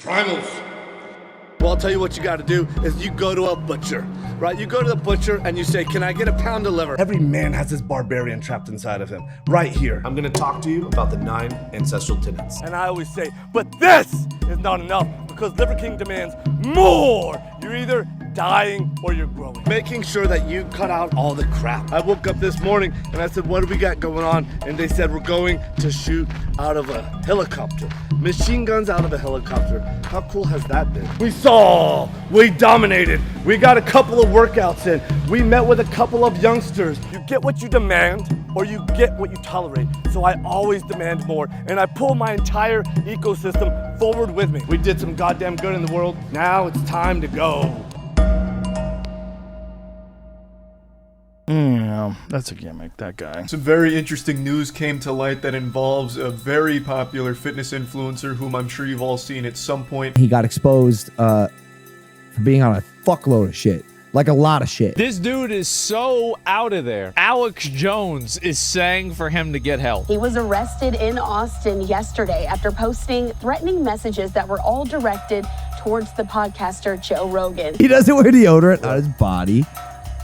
Primals. Well, I'll tell you what you gotta do is you go to a butcher, right? You go to the butcher and you say, can I get a pound of liver? Every man has this barbarian trapped inside of him, right here. I'm gonna talk to you about the 9 ancestral tenets. And I always say, but this is not enough because Liver King demands more. You're either dying or you're growing. Making sure that you cut out all the crap. I woke up this morning and I said, what do we got going on? And they said, we're going to shoot out of a helicopter. Machine guns out of a helicopter. How cool has that been? We saw, we dominated. We got a couple of workouts in. We met with a couple of youngsters. You get what you demand or you get what you tolerate. So I always demand more and I pull my entire ecosystem forward with me. We did some goddamn good in the world. Now it's time to go. That's a gimmick, that guy. Some very interesting news came to light that involves a very popular fitness influencer whom I'm sure you've all seen at some point. He got exposed for being on a fuckload of shit. Like a lot of shit. This dude is so out of there. Alex Jones is saying for him to get help. He was arrested in Austin yesterday after posting threatening messages that were all directed towards the podcaster Joe Rogan. He doesn't wear deodorant on his body.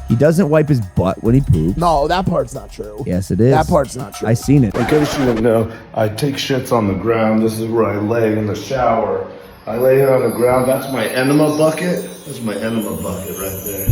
He doesn't wipe his butt when he poops. No, that part's not true. Yes, it is. That part's not true. I seen it. In case you didn't know, I take shits on the ground. This is where I lay in the shower. I lay here on the ground. That's my enema bucket. That's my enema bucket right there.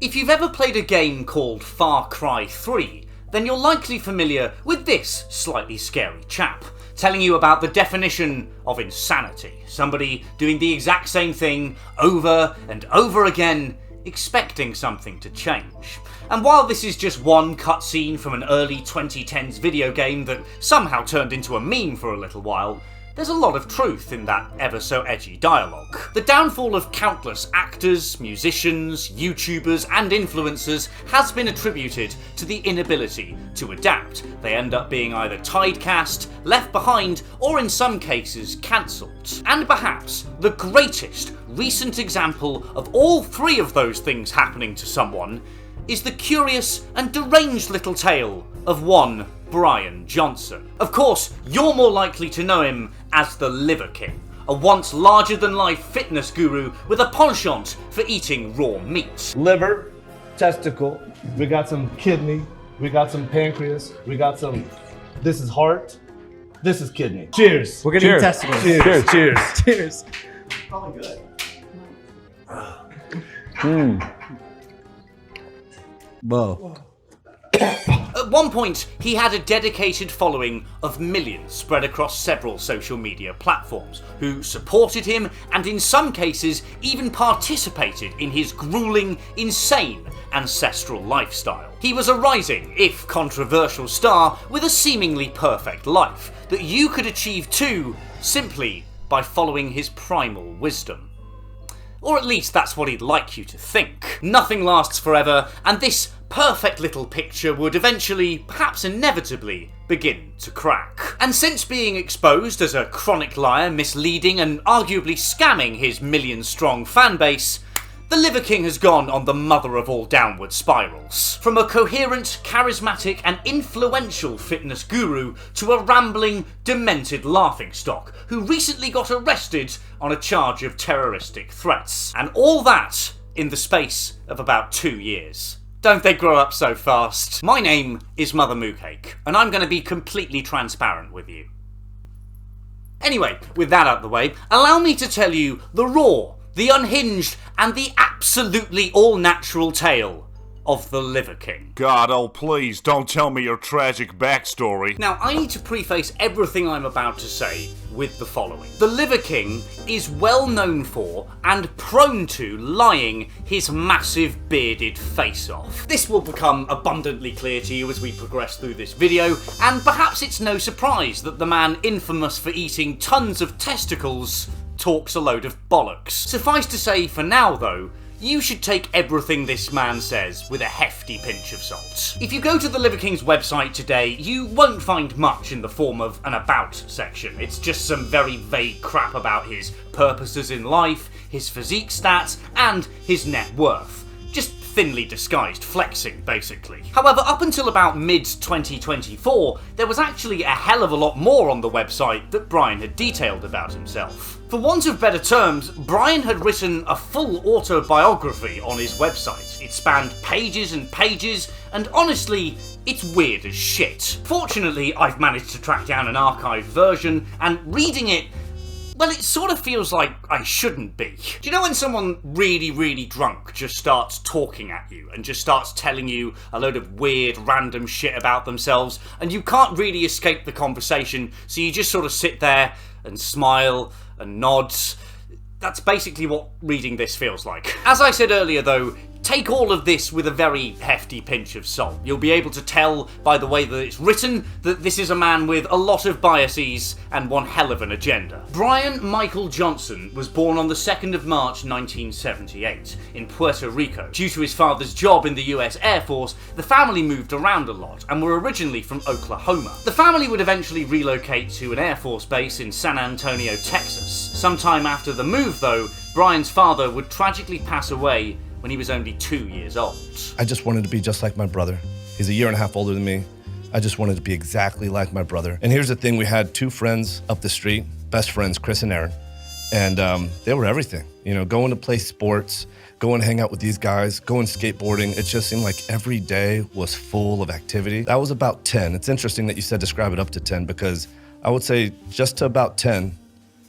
If you've ever played a game called Far Cry 3, then you're likely familiar with this slightly scary chap, telling you about the definition of insanity. Somebody doing the exact same thing over and over again, expecting something to change. And while this is just one cutscene from an early 2010s video game that somehow turned into a meme for a little while, there's a lot of truth in that ever so edgy dialogue. The downfall of countless actors, musicians, YouTubers and influencers has been attributed to the inability to adapt. They end up being either typecast, left behind, or in some cases cancelled. And perhaps the greatest recent example of all 3 of those things happening to someone is the curious and deranged little tale of one Brian Johnson. Of course, you're more likely to know him as the Liver King, a once larger-than-life fitness guru with a penchant for eating raw meat. Liver, testicle, we got some kidney, we got some pancreas, we got some, this is heart, this is kidney. Cheers. We're gonna do testicles. Cheers. Cheers. Cheers. Probably good. Whoa. At one point, he had a dedicated following of millions spread across several social media platforms, who supported him and in some cases even participated in his grueling, insane ancestral lifestyle. He was a rising, if controversial, star with a seemingly perfect life that you could achieve too simply by following his primal wisdom. Or at least that's what he'd like you to think. Nothing lasts forever, and this perfect little picture would eventually, perhaps inevitably, begin to crack. And since being exposed as a chronic liar, misleading and arguably scamming his million-strong fanbase, the Liver King has gone on the mother of all downward spirals. From a coherent, charismatic and influential fitness guru to a rambling, demented laughingstock who recently got arrested on a charge of terroristic threats. And all that in the space of about 2 years. Don't they grow up so fast? My name is Mother Moocake, and I'm going to be completely transparent with you. Anyway, with that out of the way, allow me to tell you the raw, the unhinged, and the absolutely all-natural tale of the Liver King. God, oh please, don't tell me your tragic backstory. Now, I need to preface everything I'm about to say with the following. The Liver King is well known for, and prone to, lying his massive bearded face off. This will become abundantly clear to you as we progress through this video, and perhaps it's no surprise that the man infamous for eating tons of testicles talks a load of bollocks. Suffice to say, for now though, you should take everything this man says with a hefty pinch of salt. If you go to the Liver King's website today, you won't find much in the form of an about section. It's just some very vague crap about his purposes in life, his physique stats, and his net worth. Just thinly disguised flexing, basically. However, up until about mid-2024, there was actually a hell of a lot more on the website that Brian had detailed about himself. For want of better terms, Brian had written a full autobiography on his website. It spanned pages and pages, and honestly, it's weird as shit. Fortunately, I've managed to track down an archived version, and reading it, well, it sort of feels like I shouldn't be. Do you know when someone really drunk just starts talking at you and just starts telling you a load of weird, random shit about themselves, and you can't really escape the conversation, so you just sort of sit there and smile and nods? That's basically what reading this feels like. As I said earlier though, take all of this with a very hefty pinch of salt. You'll be able to tell by the way that it's written that this is a man with a lot of biases and one hell of an agenda. Brian Michael Johnson was born on the 2nd of March 1978 in Puerto Rico. Due to his father's job in the US Air Force, the family moved around a lot and were originally from Oklahoma. The family would eventually relocate to an Air Force base in San Antonio, Texas. Sometime after the move though, Brian's father would tragically pass away when he was only 2 years old. I just wanted to be just like my brother. He's a year and a half older than me. I just wanted to be exactly like my brother. And here's the thing, we had 2 friends up the street, best friends, Chris and Aaron. And they were everything. You know, going to play sports, going to hang out with these guys, going skateboarding. It just seemed like every day was full of activity. That was about 10. It's interesting that you said describe it up to 10 because I would say just to about 10,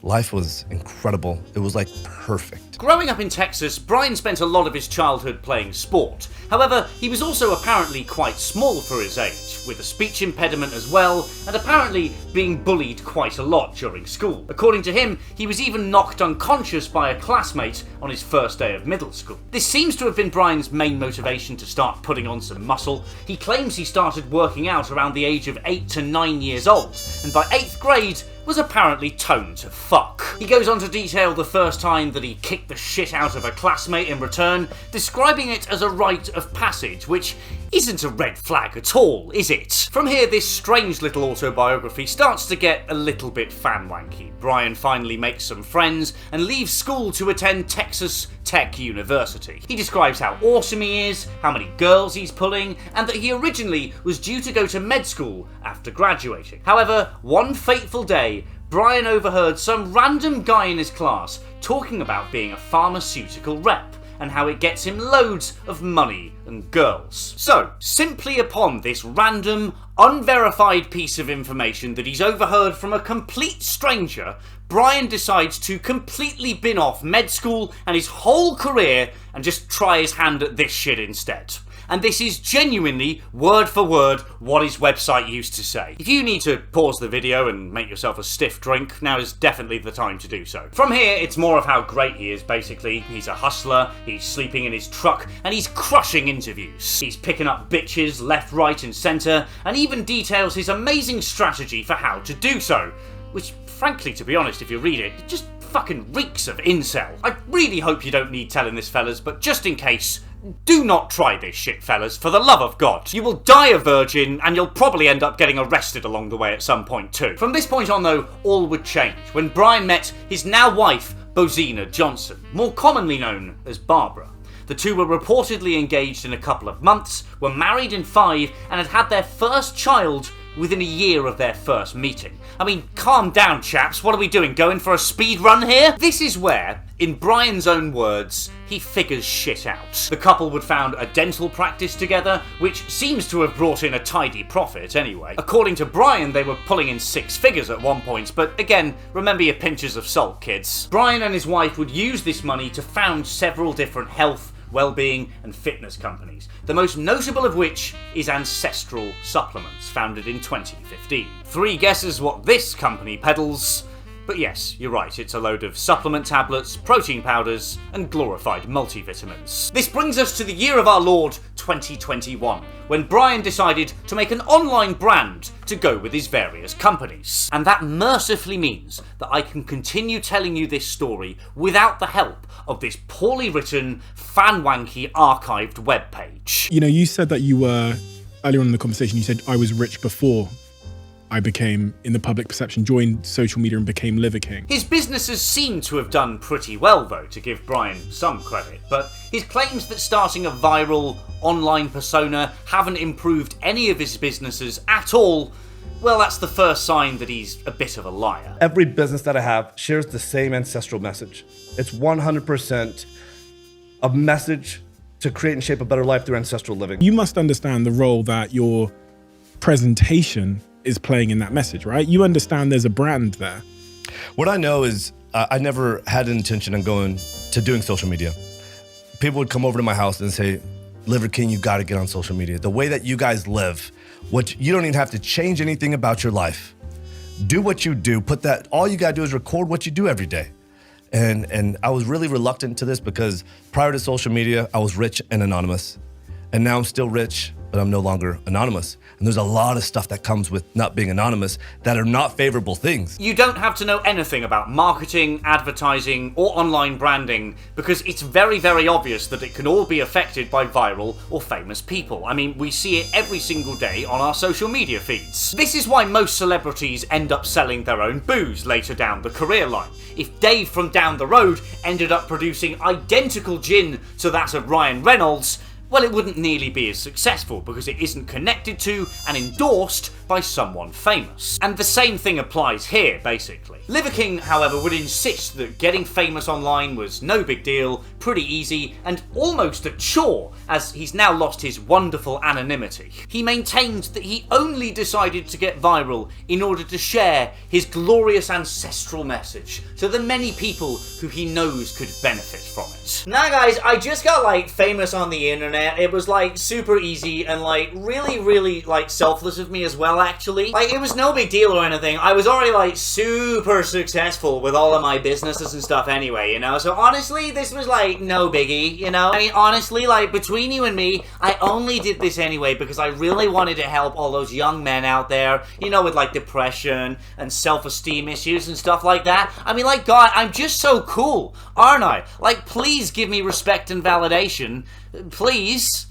life was incredible. It was like perfect. Growing up in Texas, Brian spent a lot of his childhood playing sport. However, he was also apparently quite small for his age, with a speech impediment as well, and apparently being bullied quite a lot during school. According to him, he was even knocked unconscious by a classmate on his first day of middle school. This seems to have been Brian's main motivation to start putting on some muscle. He claims he started working out around the age of 8 to 9 years old, and by 8th grade, was apparently toned to fuck. He goes on to detail the first time that he kicked the shit out of a classmate in return, describing it as a rite of passage, which isn't a red flag at all, is it? From here, this strange little autobiography starts to get a little bit fan-wanky. Brian finally makes some friends and leaves school to attend Texas Tech University. He describes how awesome he is, how many girls he's pulling, and that he originally was due to go to med school after graduating. However, one fateful day, Brian overheard some random guy in his class talking about being a pharmaceutical rep and how it gets him loads of money and girls. So, simply upon this random, unverified piece of information that he's overheard from a complete stranger, Brian decides to completely bin off med school and his whole career and just try his hand at this shit instead. And this is genuinely, word for word, what his website used to say. If you need to pause the video and make yourself a stiff drink, now is definitely the time to do so. From here, it's more of how great he is, basically. He's a hustler, he's sleeping in his truck, and he's crushing interviews. He's picking up bitches left, right, and centre, and even details his amazing strategy for how to do so. Which, frankly, to be honest, if you read it, it just fucking reeks of incel. I really hope you don't need telling this, fellas, but just in case, do not try this shit, fellas, for the love of God. You will die a virgin, and you'll probably end up getting arrested along the way at some point too. From this point on though, all would change when Brian met his now wife, Bozina Johnson, more commonly known as Barbara. The two were reportedly engaged in a couple of months, were married in 5, and had had their first child within a year of their first meeting. I mean, calm down, chaps, what are we doing, going for a speed run here? This is where, in Brian's own words, he figures shit out. The couple would found a dental practice together, which seems to have brought in a tidy profit anyway. According to Brian, they were pulling in 6 figures at one point, but again, remember your pinches of salt, kids. Brian and his wife would use this money to found several different health, well-being and fitness companies, the most notable of which is Ancestral Supplements, founded in 2015. 3 guesses what this company peddles? But yes, you're right, it's a load of supplement tablets, protein powders, and glorified multivitamins. This brings us to the year of our Lord 2021, when Brian decided to make an online brand to go with his various companies. And that mercifully means that I can continue telling you this story without the help of this poorly written, fan-wanky, archived webpage. You know, you said that you were, earlier on in the conversation, you said I was rich before I became, in the public perception, joined social media and became Liver King. His businesses seem to have done pretty well, though, to give Brian some credit, but his claims that starting a viral online persona haven't improved any of his businesses at all, well, that's the first sign that he's a bit of a liar. Every business that I have shares the same ancestral message. It's 100% a message to create and shape a better life through ancestral living. You must understand the role that your presentation is playing in that message, right? You understand there's a brand there. What I know is I never had an intention of going to doing social media. People would come over to my house and say, Liver King, you gotta get on social media. The way that you guys live, you don't even have to change anything about your life. Do what you do, all you gotta do is record what you do every day. And I was really reluctant to this because prior to social media, I was rich and anonymous. And now I'm still rich, but I'm no longer anonymous. And there's a lot of stuff that comes with not being anonymous that are not favorable things. You don't have to know anything about marketing, advertising, or online branding because it's very, very obvious that it can all be affected by viral or famous people. I mean, we see it every single day on our social media feeds. This is why most celebrities end up selling their own booze later down the career line. If Dave from down the road ended up producing identical gin to that of Ryan Reynolds, well, it wouldn't nearly be as successful because it isn't connected to and endorsed by someone famous. And the same thing applies here, basically. Liver King, however, would insist that getting famous online was no big deal, pretty easy, and almost a chore, as he's now lost his wonderful anonymity. He maintained that he only decided to get viral in order to share his glorious ancestral message to the many people who he knows could benefit from it. Nah guys, I just got famous on the internet. It was super easy and really, really selfless of me as well, actually. It was no big deal or anything. I was already super successful with all of my businesses and stuff anyway, you know? So honestly, this was no biggie, you know? I mean, honestly, between you and me, I only did this anyway because I really wanted to help all those young men out there, you know, with depression and self-esteem issues and stuff like that. I mean, God, I'm just so cool, aren't I? Please give me respect and validation. Please.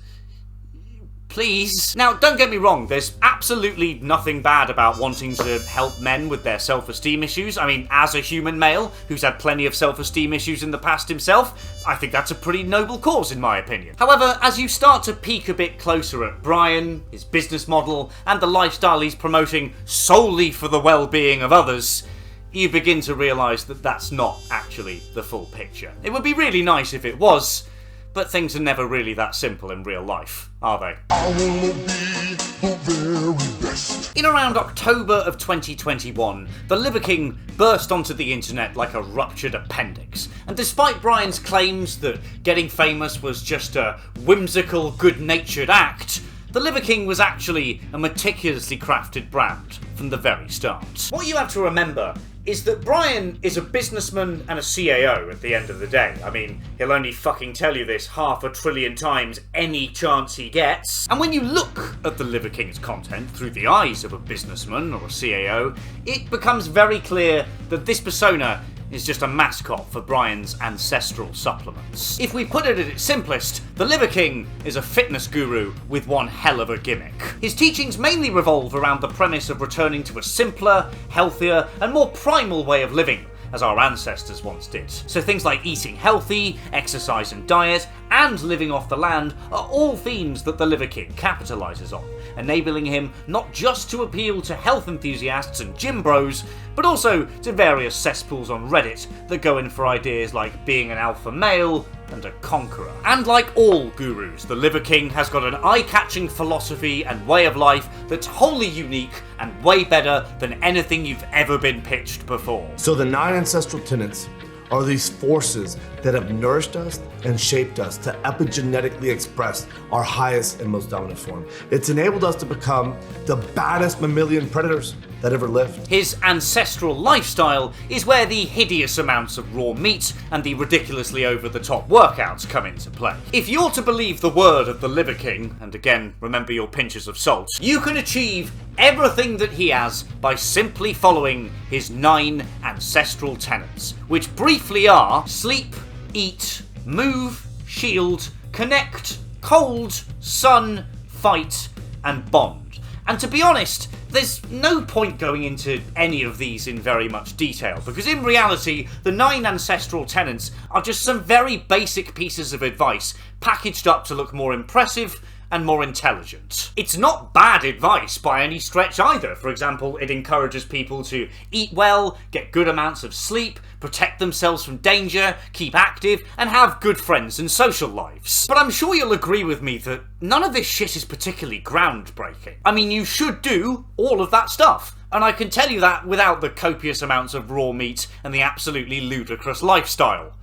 Please. Now, don't get me wrong, there's absolutely nothing bad about wanting to help men with their self-esteem issues. I mean, as a human male who's had plenty of self-esteem issues in the past himself, I think that's a pretty noble cause in my opinion. However, as you start to peek a bit closer at Brian, his business model, and the lifestyle he's promoting solely for the well-being of others, you begin to realise that that's not actually the full picture. It would be really nice if it was, but things are never really that simple in real life, are they? I wanna be the very best. In around October of 2021, the Liver King burst onto the internet like a ruptured appendix. And despite Brian's claims that getting famous was just a whimsical, good-natured act, the Liver King was actually a meticulously crafted brand from the very start. What you have to remember is that Brian is a businessman and a CAO at the end of the day. I mean, he'll only fucking tell you this 500 billion times any chance he gets. And when you look at the Liver King's content through the eyes of a businessman or a CAO, it becomes very clear that this persona is just a mascot for Brian's ancestral supplements. If we put it at its simplest, the Liver King is a fitness guru with one hell of a gimmick. His teachings mainly revolve around the premise of returning to a simpler, healthier, and more primal way of living, as our ancestors once did. So things like eating healthy, exercise and diet, and living off the land are all themes that the Liver King capitalises on, enabling him not just to appeal to health enthusiasts and gym bros, but also to various cesspools on Reddit that go in for ideas like being an alpha male and a conqueror. And like all gurus, the Liver King has got an eye-catching philosophy and way of life that's wholly unique and way better than anything you've ever been pitched before. So the 9 ancestral tenets are these forces that have nourished us and shaped us to epigenetically express our highest and most dominant form. It's enabled us to become the baddest mammalian predators that ever lived. His ancestral lifestyle is where the hideous amounts of raw meat and the ridiculously over-the-top workouts come into play. If you're to believe the word of the Liver King, and again, remember your pinches of salt, you can achieve everything that he has by simply following his 9 ancestral tenets, which briefly are sleep, eat, move, shield, connect, cold, sun, fight, and bond. And to be honest, there's no point going into any of these in very much detail, because in reality, the 9 ancestral tenets are just some very basic pieces of advice packaged up to look more impressive and more intelligent. It's not bad advice by any stretch either. For example, it encourages people to eat well, get good amounts of sleep, protect themselves from danger, keep active, and have good friends and social lives. But I'm sure you'll agree with me that none of this shit is particularly groundbreaking. I mean, you should do all of that stuff. And I can tell you that without the copious amounts of raw meat and the absolutely ludicrous lifestyle.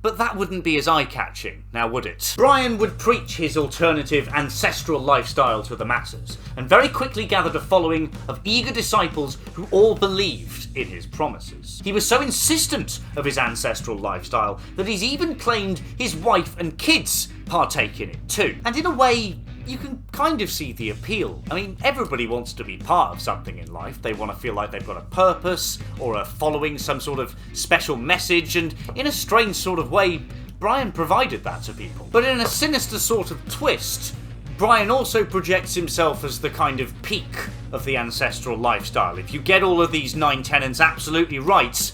But that wouldn't be as eye-catching, now would it? Brian would preach his alternative ancestral lifestyle to the masses, and very quickly gathered a following of eager disciples who all believed in his promises. He was so insistent of his ancestral lifestyle that he's even claimed his wife and kids partake in it too. And in a way, you can kind of see the appeal. I mean, everybody wants to be part of something in life. They want to feel like they've got a purpose, or are following some sort of special message, and in a strange sort of way, Brian provided that to people. But in a sinister sort of twist, Brian also projects himself as the kind of peak of the ancestral lifestyle. If you get all of these 9 tenets absolutely right,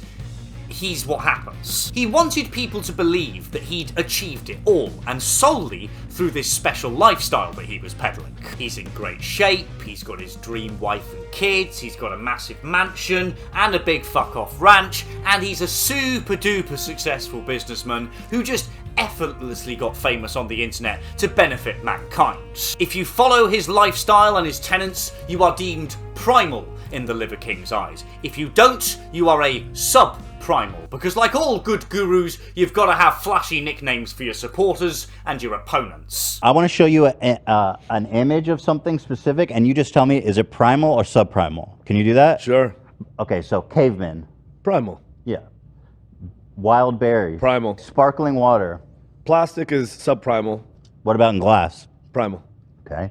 he's what happens. He wanted people to believe that he'd achieved it all, and solely through this special lifestyle that he was peddling. He's in great shape, he's got his dream wife and kids, he's got a massive mansion and a big fuck-off ranch, and he's a super duper successful businessman who just effortlessly got famous on the internet to benefit mankind. If you follow his lifestyle and his tenets, you are deemed primal in the Liver King's eyes. If you don't, you are a sub-primal, because like all good gurus, you've got to have flashy nicknames for your supporters and your opponents. I want to show you an image of something specific, and you just tell me, is it primal or sub-primal? Can you do that? Sure. Okay, so caveman. Primal. Yeah. Wild berry. Primal. Sparkling water. Plastic is subprimal. What about in glass? Primal. Okay.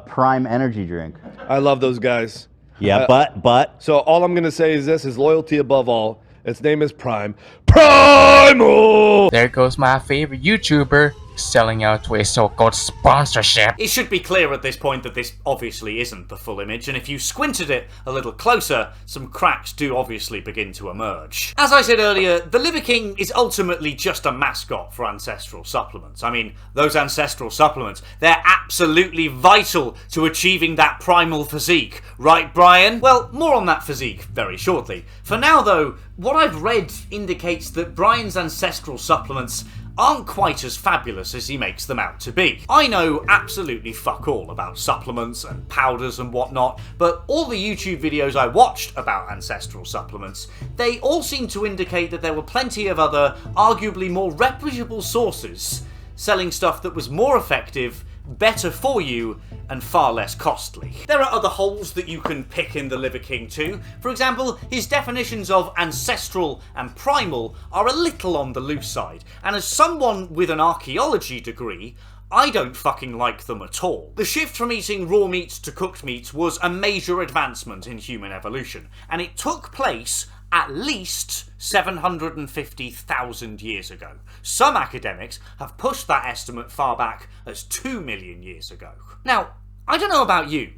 Prime energy drink. I love those guys. Yeah, but. So all I'm going to say is this, is loyalty above all. Its name is Prime. Primal! There goes my favorite YouTuber selling out to a so-called sponsorship. It should be clear at this point that this obviously isn't the full image, and if you squinted it a little closer, some cracks do obviously begin to emerge. As I said earlier, the Liver King is ultimately just a mascot for ancestral supplements. I mean, those ancestral supplements, they're absolutely vital to achieving that primal physique, right, Brian? Well, more on that physique very shortly. For now though, what I've read indicates that Brian's ancestral supplements aren't quite as fabulous as he makes them out to be. I know absolutely fuck all about supplements and powders and whatnot, but all the YouTube videos I watched about ancestral supplements, they all seem to indicate that there were plenty of other, arguably more reputable sources selling stuff that was more effective, better for you, and far less costly. There are other holes that you can pick in the Liver King too. For example, his definitions of ancestral and primal are a little on the loose side, and as someone with an archaeology degree, I don't fucking like them at all. The shift from eating raw meat to cooked meat was a major advancement in human evolution, and it took place at least 750,000 years ago. Some academics have pushed that estimate far back as 2 million years ago. Now, I don't know about you,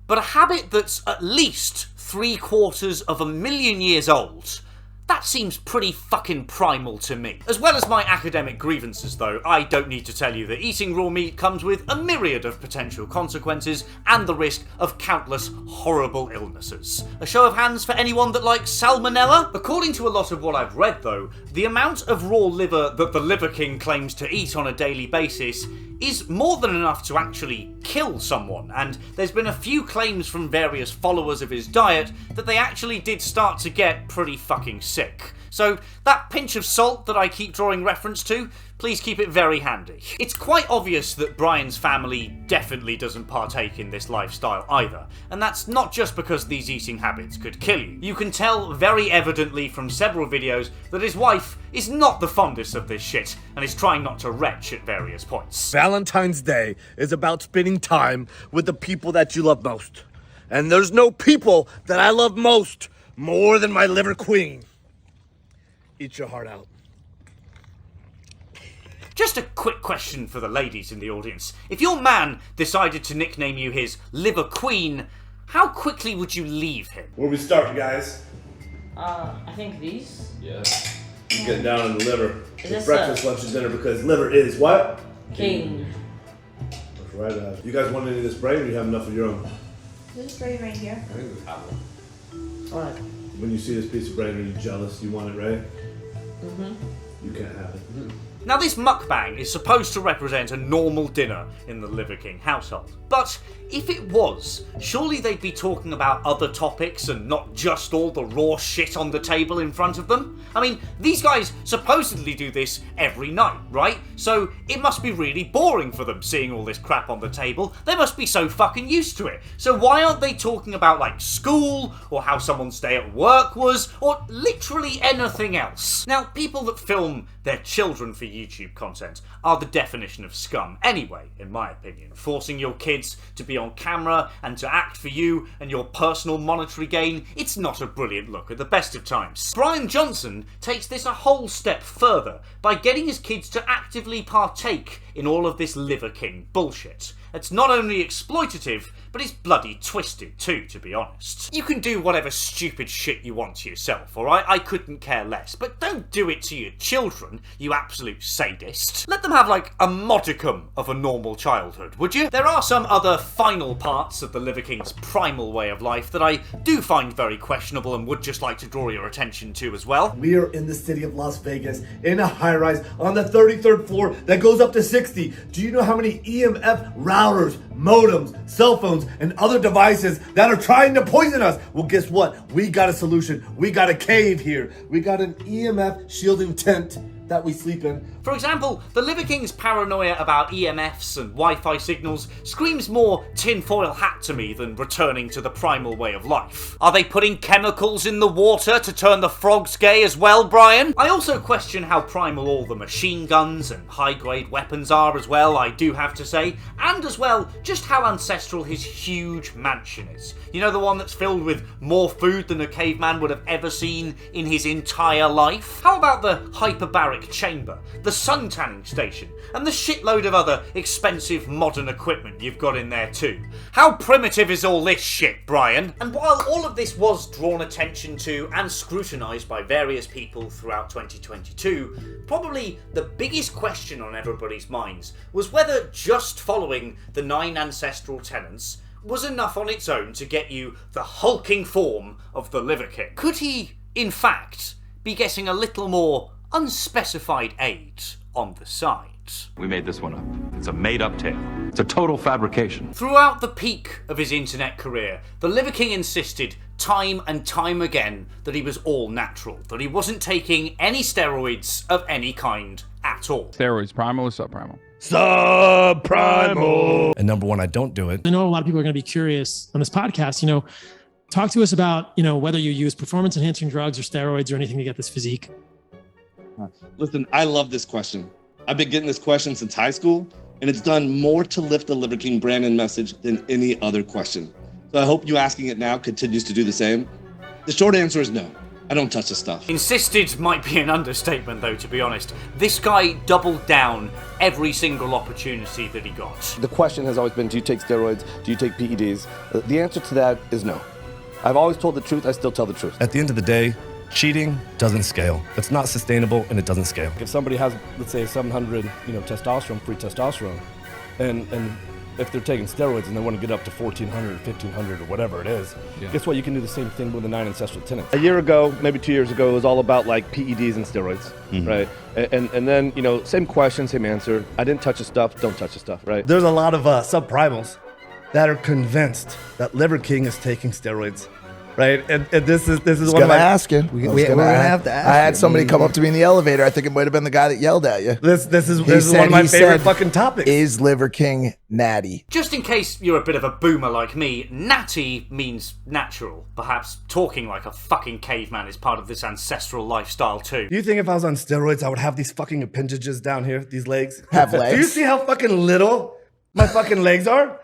but a habit that's at least 750,000 years old, that seems pretty fucking primal to me. As well as my academic grievances though, I don't need to tell you that eating raw meat comes with a myriad of potential consequences and the risk of countless horrible illnesses. A show of hands for anyone that likes salmonella? According to a lot of what I've read though, the amount of raw liver that the Liver King claims to eat on a daily basis is more than enough to actually kill someone, and there's been a few claims from various followers of his diet that they actually did start to get pretty fucking sick. So that pinch of salt that I keep drawing reference to, please keep it very handy. It's quite obvious that Brian's family definitely doesn't partake in this lifestyle either, and that's not just because these eating habits could kill you. You can tell very evidently from several videos that his wife is not the fondest of this shit, and is trying not to retch at various points. Valentine's Day is about spending time with the people that you love most. And there's no people that I love most more than my liver queen. Eat your heart out. Just a quick question for the ladies in the audience. If your man decided to nickname you his liver queen, how quickly would you leave him? Where we start, guys? I think these. Yeah. Get down on the liver. Is this breakfast, lunch, and dinner because liver is what? King. That's right. You guys want any of this brain, or you have enough of your own? This is brain right here. I think we have one. What? When you see this piece of brain, are you jealous? You want it, right? Mm-hmm. You can't have it. Now this mukbang is supposed to represent a normal dinner in the Liver King household. But if it was, surely they'd be talking about other topics and not just all the raw shit on the table in front of them. I mean, these guys supposedly do this every night, right? So it must be really boring for them seeing all this crap on the table. They must be so fucking used to it. So why aren't they talking about like school or how someone's day at work was or literally anything else? Now, people that film their children for YouTube content are the definition of scum anyway, in my opinion. Forcing your kids to be on camera and to act for you and your personal monetary gain, it's not a brilliant look at the best of times. Brian Johnson takes this a whole step further by getting his kids to actively partake in all of this Liver King bullshit. It's not only exploitative, but it's bloody twisted too, to be honest. You can do whatever stupid shit you want to yourself, alright? I couldn't care less. But don't do it to your children, you absolute sadist. Let them have, like, a modicum of a normal childhood, would you? There are some other final parts of the Liver King's primal way of life that I do find very questionable and would just like to draw your attention to as well. We are in the city of Las Vegas, in a high-rise, on the 33rd floor that goes up to 60. Do you know how many EMF routers, modems, cell phones, and other devices that are trying to poison us? Well, guess what? We got a solution. We got a cave here. We got an EMF shielding tent that we sleep in. For example, the Liver King's paranoia about EMFs and Wi-Fi signals screams more tinfoil hat to me than returning to the primal way of life. Are they putting chemicals in the water to turn the frogs gay as well, Brian? I also question how primal all the machine guns and high-grade weapons are as well, I do have to say, and as well, just how ancestral his huge mansion is. You know, the one that's filled with more food than a caveman would have ever seen in his entire life? How about the hyperbaric chamber, the sun tanning station, and the shitload of other expensive modern equipment you've got in there too? How primitive is all this shit, Brian? And while all of this was drawn attention to and scrutinised by various people throughout 2022, probably the biggest question on everybody's minds was whether just following the 9 ancestral tenets was enough on its own to get you the hulking form of the Liver King. Could he, in fact, be getting a little more unspecified aid on the side? We made this one up. It's a made-up tale. It's a total fabrication. Throughout the peak of his internet career, the Liver King insisted time and time again that he was all natural, that he wasn't taking any steroids of any kind at all. Steroids, primal or subprimal? Subprimal. And number one, I don't do it. I know a lot of people are going to be curious on this podcast, talk to us about, whether you use performance enhancing drugs or steroids or anything to get this physique. Listen, I love this question. I've been getting this question since high school, and it's done more to lift the Liver King brand and message than any other question. So I hope you asking it now continues to do the same. The short answer is no. I don't touch this stuff. Insisted might be an understatement though, to be honest. This guy doubled down every single opportunity that he got. The question has always been, do you take steroids? Do you take PEDs? The answer to that is no. I've always told the truth, I still tell the truth. At the end of the day, cheating doesn't scale. It's not sustainable and it doesn't scale. If somebody has, let's say 700, testosterone, free testosterone, and if they're taking steroids and they want to get up to 1,400 or 1,500 or whatever it is, guess what? You can do the same thing with the 9 ancestral tenets. A year ago, maybe 2 years ago, it was all about like PEDs and steroids, right? And then, same question, same answer. I didn't touch the stuff, don't touch the stuff, right? There's a lot of subprimals that are convinced that Liver King is taking steroids. Right, and this is one of my asking. We're gonna have to ask. I had somebody come up to me in the elevator. I think it might have been the guy that yelled at you. This is one of my favorite fucking topics. Is Liver King natty? Just in case you're a bit of a boomer like me, natty means natural. Perhaps talking like a fucking caveman is part of this ancestral lifestyle too. Do you think if I was on steroids, I would have these fucking appendages down here, these legs? Have legs? Do you see how fucking little my fucking legs are?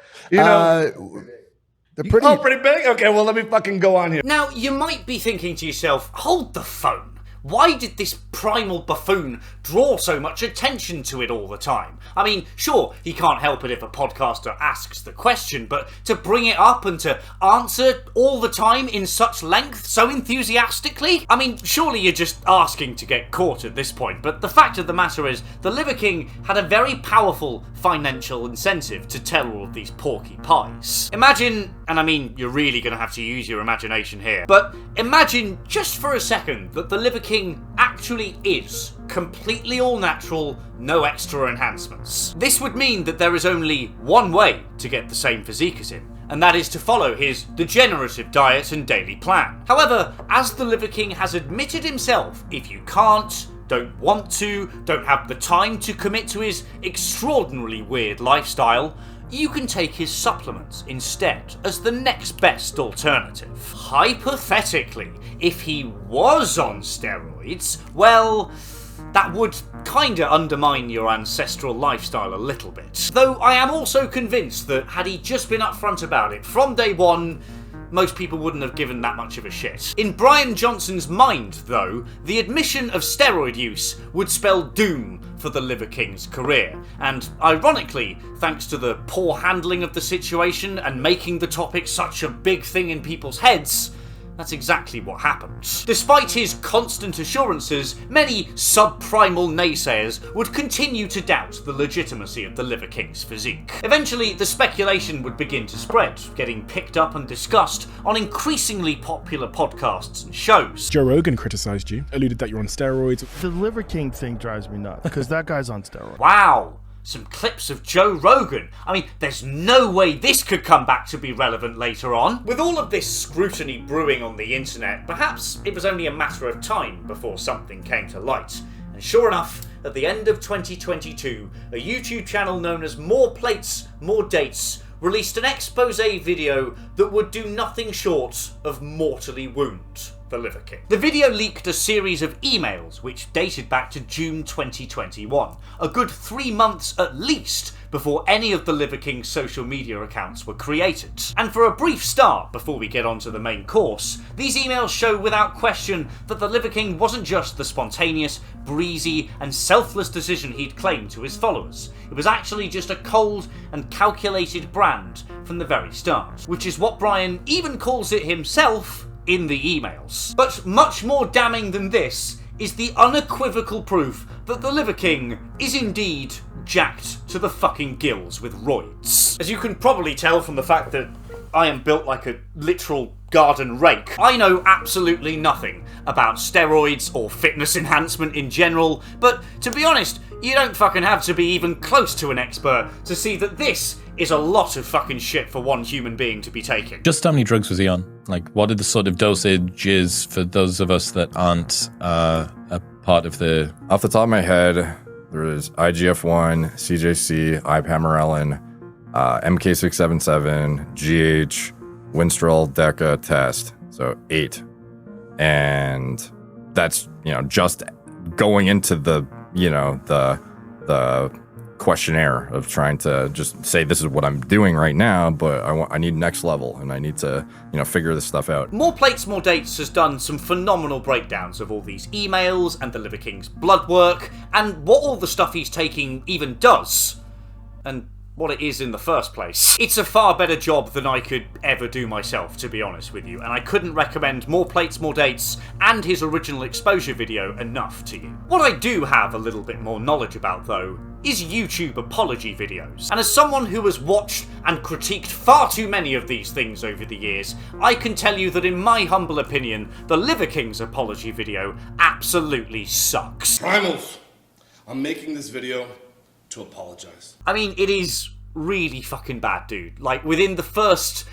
They're pretty... Oh, pretty big? Okay, well, let me fucking go on here. Now, you might be thinking to yourself, hold the phone. why did this primal buffoon draw so much attention to it all the time? I mean, sure, he can't help it if a podcaster asks the question, but to bring it up and to answer all the time in such length, so enthusiastically? I mean, surely you're just asking to get caught at this point, but the fact of the matter is, the Liver King had a very powerful financial incentive to tell all of these porky pies. Imagine, and I mean, you're really gonna have to use your imagination here, but imagine just for a second that the Liver King actually is completely all natural, no extra enhancements. This would mean that there is only one way to get the same physique as him, and that is to follow his degenerative diet and daily plan. However, as the Liver King has admitted himself, if you can't, don't want to, don't have the time to commit to his extraordinarily weird lifestyle, you can take his supplements instead as the next best alternative. Hypothetically, if he was on steroids, well, that would kinda undermine your ancestral lifestyle a little bit. Though I am also convinced that had he just been upfront about it from day one, most people wouldn't have given that much of a shit. In Brian Johnson's mind, though, the admission of steroid use would spell doom for the Liver King's career, and ironically, thanks to the poor handling of the situation and making the topic such a big thing in people's heads, that's exactly what happened. Despite his constant assurances, many subprimal naysayers would continue to doubt the legitimacy of the Liver King's physique. Eventually, the speculation would begin to spread, getting picked up and discussed on increasingly popular podcasts and shows. Joe Rogan criticized you, alluded that you're on steroids. The Liver King thing drives me nuts because that guy's on steroids. Wow! Some clips of Joe Rogan. I mean, there's no way this could come back to be relevant later on. With all of this scrutiny brewing on the internet, perhaps it was only a matter of time before something came to light. And sure enough, at the end of 2022, a YouTube channel known as More Plates, More Dates released an expose video that would do nothing short of mortally wound the Liver King. The video leaked a series of emails which dated back to June 2021, a good 3 months at least before any of the Liver King's social media accounts were created. And for a brief start, before we get on to the main course, these emails show without question that the Liver King wasn't just the spontaneous, breezy, and selfless decision he'd claimed to his followers. It was actually just a cold and calculated brand from the very start, which is what Brian even calls it himself in the emails. But much more damning than this is the unequivocal proof that the Liver King is indeed jacked to the fucking gills with roids. As you can probably tell from the fact that I am built like a literal garden rake, I know absolutely nothing about steroids or fitness enhancement in general, but to be honest, you don't fucking have to be even close to an expert to see that this is a lot of fucking shit for one human being to be taking. Just how many drugs was he on? Like, what are the sort of dosage for those of us that aren't a part of the... Off the top of my head, there is IGF-1, CJC, ipamorelin, MK677, GH, Winstrol, DECA, Test. So 8. And that's, just going into the, the questionnaire of trying to just say this is what I'm doing right now, but I need next level and I need to figure this stuff out. More Plates, More Dates has done some phenomenal breakdowns of all these emails and the Liver King's blood work and what all the stuff he's taking even does and what it is in the first place. It's a far better job than I could ever do myself, to be honest with you, and I couldn't recommend More Plates, More Dates and his original exposure video enough to you. What I do have a little bit more knowledge about, though, is YouTube apology videos. And as someone who has watched and critiqued far too many of these things over the years, I can tell you that in my humble opinion, the Liver King's apology video absolutely sucks. Primals, I'm making this video to apologize. I mean, it is really fucking bad, dude. Like, within the first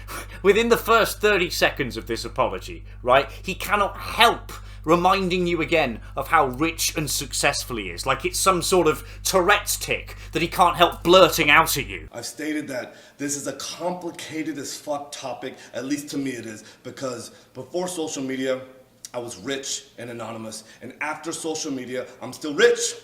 30 seconds of this apology, right, he cannot help reminding you again of how rich and successful he is. Like it's some sort of Tourette's tick that he can't help blurting out at you. I've stated that this is a complicated as fuck topic, at least to me it is, because before social media, I was rich and anonymous, and after social media, I'm still rich,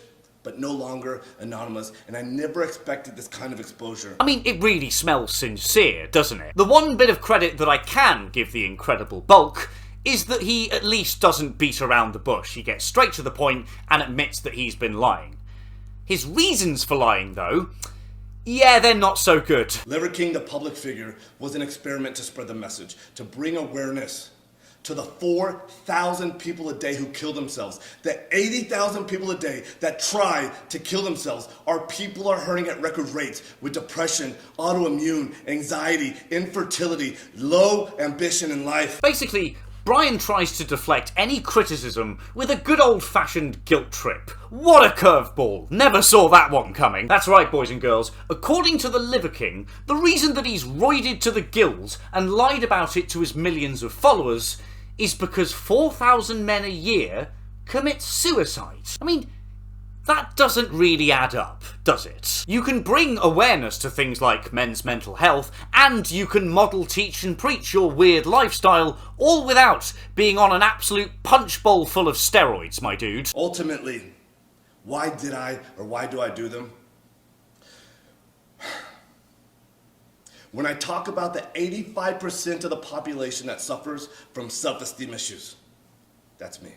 but no longer anonymous, and I never expected this kind of exposure. I mean, it really smells sincere, doesn't it? The one bit of credit that I can give the incredible bulk is that he at least doesn't beat around the bush. He gets straight to the point and admits that he's been lying. His reasons for lying, though, yeah, they're not so good. Liver King, the public figure, was an experiment to spread the message, to bring awareness to the 4,000 people a day who kill themselves. The 80,000 people a day that try to kill themselves. Our people are hurting at record rates with depression, autoimmune, anxiety, infertility, low ambition in life. Basically, Brian tries to deflect any criticism with a good old-fashioned guilt trip. What a curveball. Never saw that one coming. That's right, boys and girls. According to the Liver King, the reason that he's roided to the gills and lied about it to his millions of followers is because 4,000 men a year commit suicide. I mean, that doesn't really add up, does it? You can bring awareness to things like men's mental health, and you can model, teach and preach your weird lifestyle, all without being on an absolute punch bowl full of steroids, my dude. Ultimately, why did I, or why do I do them? When I talk about the 85% of the population that suffers from self-esteem issues, that's me.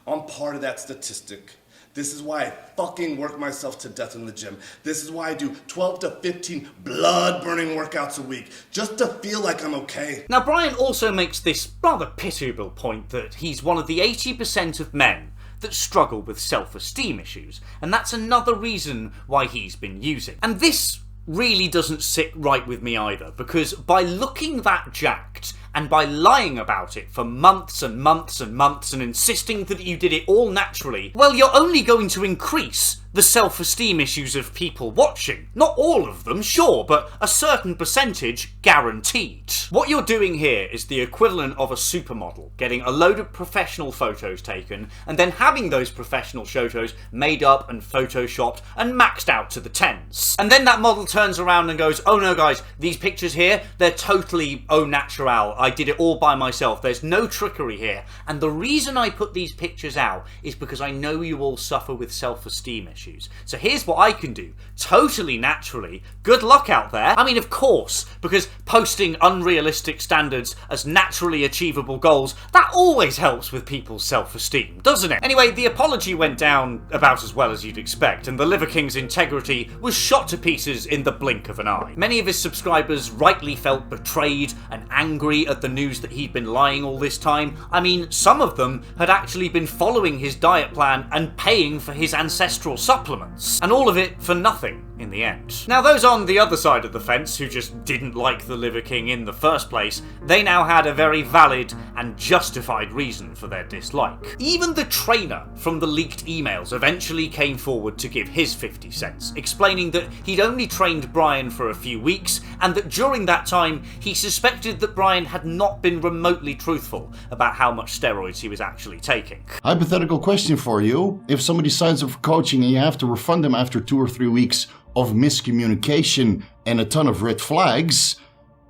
I'm part of that statistic. This is why I fucking work myself to death in the gym. This is why I do 12 to 15 blood-burning workouts a week, just to feel like I'm okay. Now, Brian also makes this rather pitiable point that he's one of the 80% of men that struggle with self-esteem issues, and that's another reason why he's been using. And this really doesn't sit right with me either, because by looking that jacked and by lying about it for months and months and months and insisting that you did it all naturally, well, you're only going to increase the self-esteem issues of people watching. Not all of them, sure, but a certain percentage guaranteed. What you're doing here is the equivalent of a supermodel getting a load of professional photos taken and then having those professional photos made up and photoshopped and maxed out to the tens. And then that model turns around and goes, oh no guys, these pictures here, they're totally au naturel. I did it all by myself. There's no trickery here. And the reason I put these pictures out is because I know you all suffer with self-esteem issues. So here's what I can do, totally naturally. Good luck out there. I mean, of course, because posting unrealistic standards as naturally achievable goals, that always helps with people's self-esteem, doesn't it? Anyway, the apology went down about as well as you'd expect, and the Liver King's integrity was shot to pieces in the blink of an eye. Many of his subscribers rightly felt betrayed and angry at the news that he'd been lying all this time. I mean, some of them had actually been following his diet plan and paying for his ancestral supplements, and all of it for nothing in the end. Now, those on the other side of the fence who just didn't like the Liver King in the first place, they now had a very valid and justified reason for their dislike. Even the trainer from the leaked emails eventually came forward to give his 50 cents, explaining that he'd only trained Brian for a few weeks and that during that time he suspected that Brian had not been remotely truthful about how much steroids he was actually taking. Hypothetical question for you. If somebody signs up for coaching and you have to refund them after 2 or 3 weeks of miscommunication and a ton of red flags,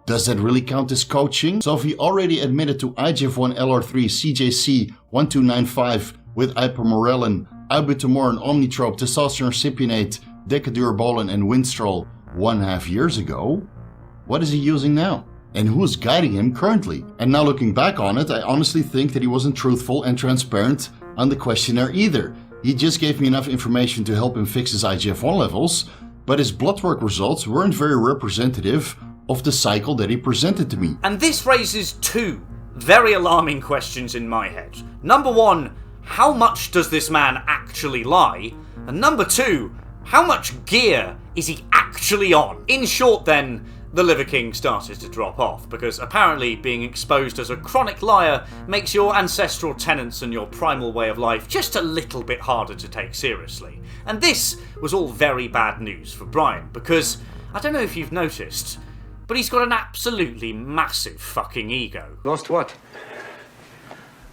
does that really count as coaching? So if he already admitted to IGF-1 LR3 CJC 1295 with ipamorelin, albuterol, omnitrope, testosterone cypionate, decadurabolin and winstrol 1.5 years ago, what is he using now? And who is guiding him currently? And now looking back on it, I honestly think that he wasn't truthful and transparent on the questionnaire either. He just gave me enough information to help him fix his IGF-1 levels, but his blood work results weren't very representative of the cycle that he presented to me. And this raises two very alarming questions in my head. Number one, how much does this man actually lie? And number two, how much gear is he actually on? In short then, the Liver King started to drop off, because apparently being exposed as a chronic liar makes your ancestral tenets and your primal way of life just a little bit harder to take seriously. And this was all very bad news for Brian, because, I don't know if you've noticed, but he's got an absolutely massive fucking ego. Lost what?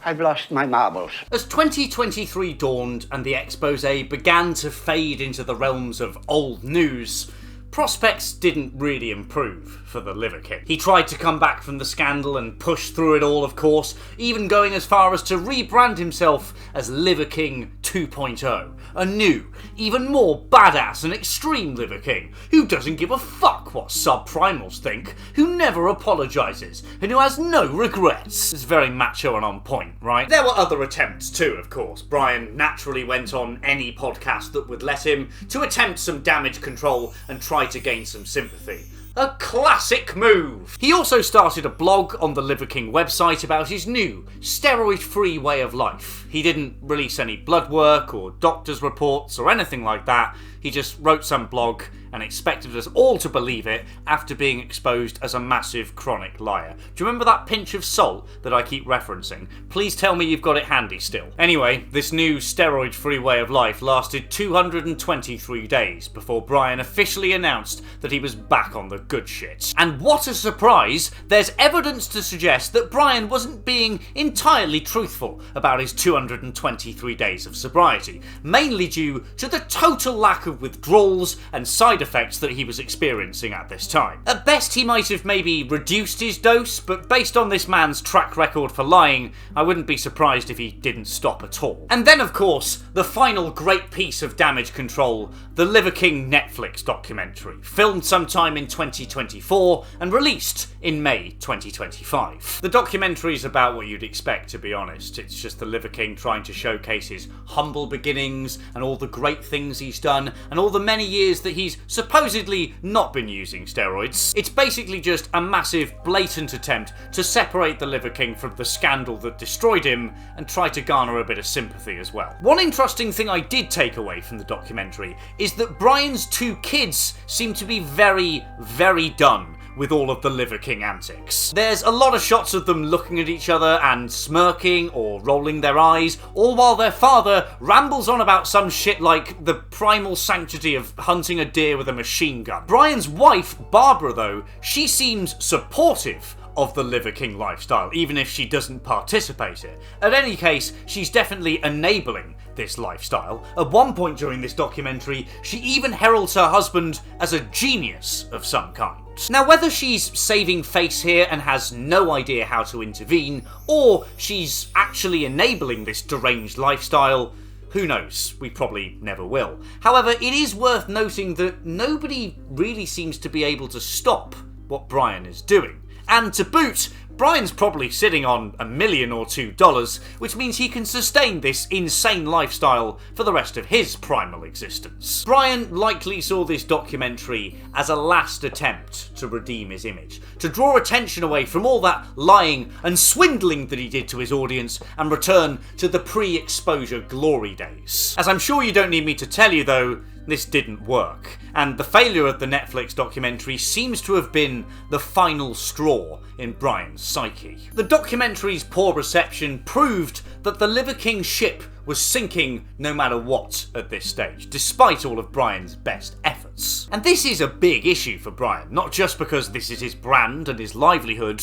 I've lost my marbles. As 2023 dawned and the expose began to fade into the realms of old news, prospects didn't really improve for the Liver King. He tried to come back from the scandal and push through it all, of course, even going as far as to rebrand himself as Liver King 2.0, a new, even more badass and extreme Liver King, who doesn't give a fuck what subprimals think, who never apologises, and who has no regrets. It's very macho and on point, right? There were other attempts too, of course. Brian naturally went on any podcast that would let him to attempt some damage control and try to gain some sympathy. A classic move! He also started a blog on the Liver King website about his new, steroid-free way of life. He didn't release any blood work or doctor's reports or anything like that. He just wrote some blog and expected us all to believe it after being exposed as a massive chronic liar. Do you remember that pinch of salt that I keep referencing? Please tell me you've got it handy still. Anyway, this new steroid-free way of life lasted 223 days before Brian officially announced that he was back on the good shit. And what a surprise, there's evidence to suggest that Brian wasn't being entirely truthful about his 223 days of sobriety, mainly due to the total lack of withdrawals and side effects that he was experiencing at this time. At best, he might have maybe reduced his dose, but based on this man's track record for lying, I wouldn't be surprised if he didn't stop at all. And then, of course, the final great piece of damage control, the Liver King Netflix documentary, filmed sometime in 2024 and released in May 2025. The documentary is about what you'd expect, to be honest. It's just the Liver King trying to showcase his humble beginnings and all the great things he's done and all the many years that he's supposedly not been using steroids. It's basically just a massive, blatant attempt to separate the Liver King from the scandal that destroyed him and try to garner a bit of sympathy as well. One interesting thing I did take away from the documentary is that Brian's two kids seem to be very, very done with all of the Liver King antics. There's a lot of shots of them looking at each other and smirking or rolling their eyes, all while their father rambles on about some shit like the primal sanctity of hunting a deer with a machine gun. Brian's wife, Barbara, though, she seems supportive of the Liver King lifestyle, even if she doesn't participate in it. In any case, she's definitely enabling this lifestyle. At one point during this documentary, she even heralds her husband as a genius of some kind. Now, whether she's saving face here and has no idea how to intervene, or she's actually enabling this deranged lifestyle, who knows? We probably never will. However, it is worth noting that nobody really seems to be able to stop what Brian is doing. And to boot, Brian's probably sitting on $1 million or $2, which means he can sustain this insane lifestyle for the rest of his primal existence. Brian likely saw this documentary as a last attempt to redeem his image, to draw attention away from all that lying and swindling that he did to his audience and return to the pre-exposure glory days. As I'm sure you don't need me to tell you though, this didn't work, and the failure of the Netflix documentary seems to have been the final straw in Brian's psyche. The documentary's poor reception proved that the Liver King ship was sinking no matter what at this stage, despite all of Brian's best efforts. And this is a big issue for Brian, not just because this is his brand and his livelihood,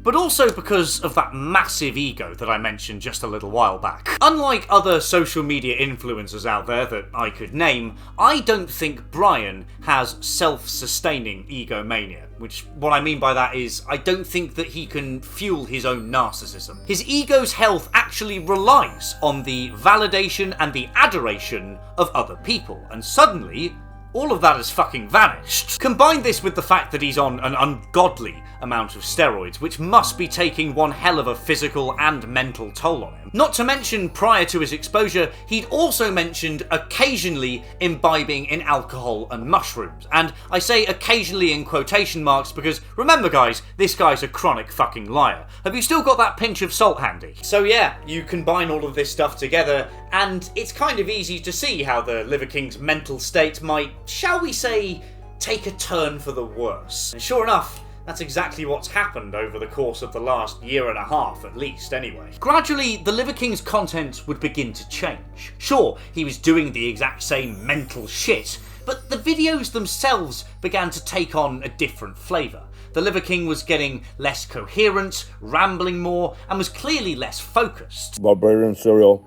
but also because of that massive ego that I mentioned just a little while back. Unlike other social media influencers out there that I could name, I don't think Brian has self-sustaining egomania, which what I mean by that is I don't think that he can fuel his own narcissism. His ego's health actually relies on the validation and the adoration of other people, and suddenly all of that has fucking vanished. Combine this with the fact that he's on an ungodly amount of steroids, which must be taking one hell of a physical and mental toll on him. Not to mention, prior to his exposure, he'd also mentioned occasionally imbibing in alcohol and mushrooms. And I say occasionally in quotation marks because, remember guys, this guy's a chronic fucking liar. Have you still got that pinch of salt handy? So yeah, you combine all of this stuff together, and it's kind of easy to see how the Liver King's mental state might, shall we say, take a turn for the worse. And sure enough, that's exactly what's happened over the course of the last year and a half, at least, anyway. Gradually, the Liver King's content would begin to change. Sure, he was doing the exact same mental shit, but the videos themselves began to take on a different flavour. The Liver King was getting less coherent, rambling more, and was clearly less focused. Barbarian cereal,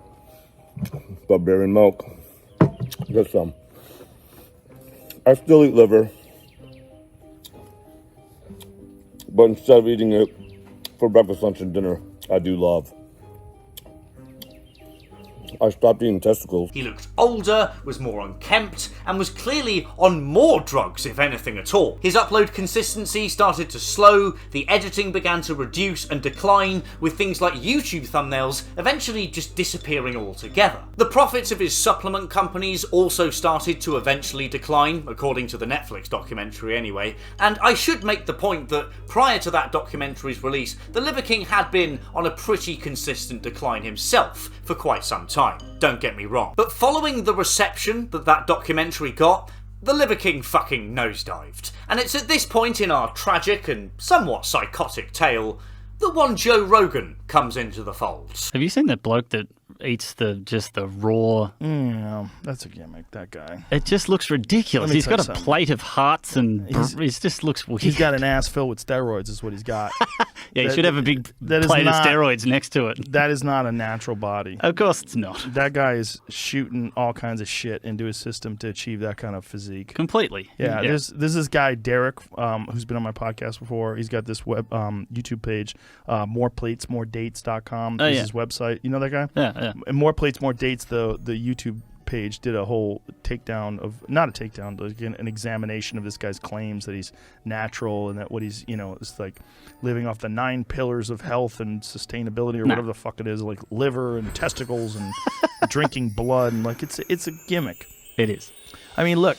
barbarian milk, get some. I still eat liver, but instead of eating it for breakfast, lunch, and dinner, I do love. I stopped eating testicles. He looked older, was more unkempt, and was clearly on more drugs, if anything at all. His upload consistency started to slow, the editing began to reduce and decline, with things like YouTube thumbnails eventually just disappearing altogether. The profits of his supplement companies also started to eventually decline, according to the Netflix documentary anyway, and I should make the point that prior to that documentary's release, the Liver King had been on a pretty consistent decline himself for quite some time. Don't get me wrong. But following the reception that documentary got, the Liver King fucking nosedived. And it's at this point in our tragic and somewhat psychotic tale that one Joe Rogan comes into the fold. Have you seen that bloke that eats the raw? Yeah, that's a gimmick, that guy. It just looks ridiculous. He's got a plate of hearts and it just looks weird. He's got an ass filled with steroids is what he's got. Yeah, he should have a big plate of steroids next to it. That is not a natural body. Of course it's not. That guy is shooting all kinds of shit into his system to achieve that kind of physique. Completely. Yeah, there's this guy, Derek, who's been on my podcast before. He's got this web YouTube page, moreplatesmoredates.com is his website. You know that guy? Yeah. And More Plates, More Dates, the YouTube page did a whole takedown of, not a takedown, but an examination of this guy's claims that he's natural and that what he's, it's like living off the 9 pillars of health and sustainability or whatever the fuck it is, like liver and testicles and drinking blood. And like, it's a gimmick. It is. I mean, look,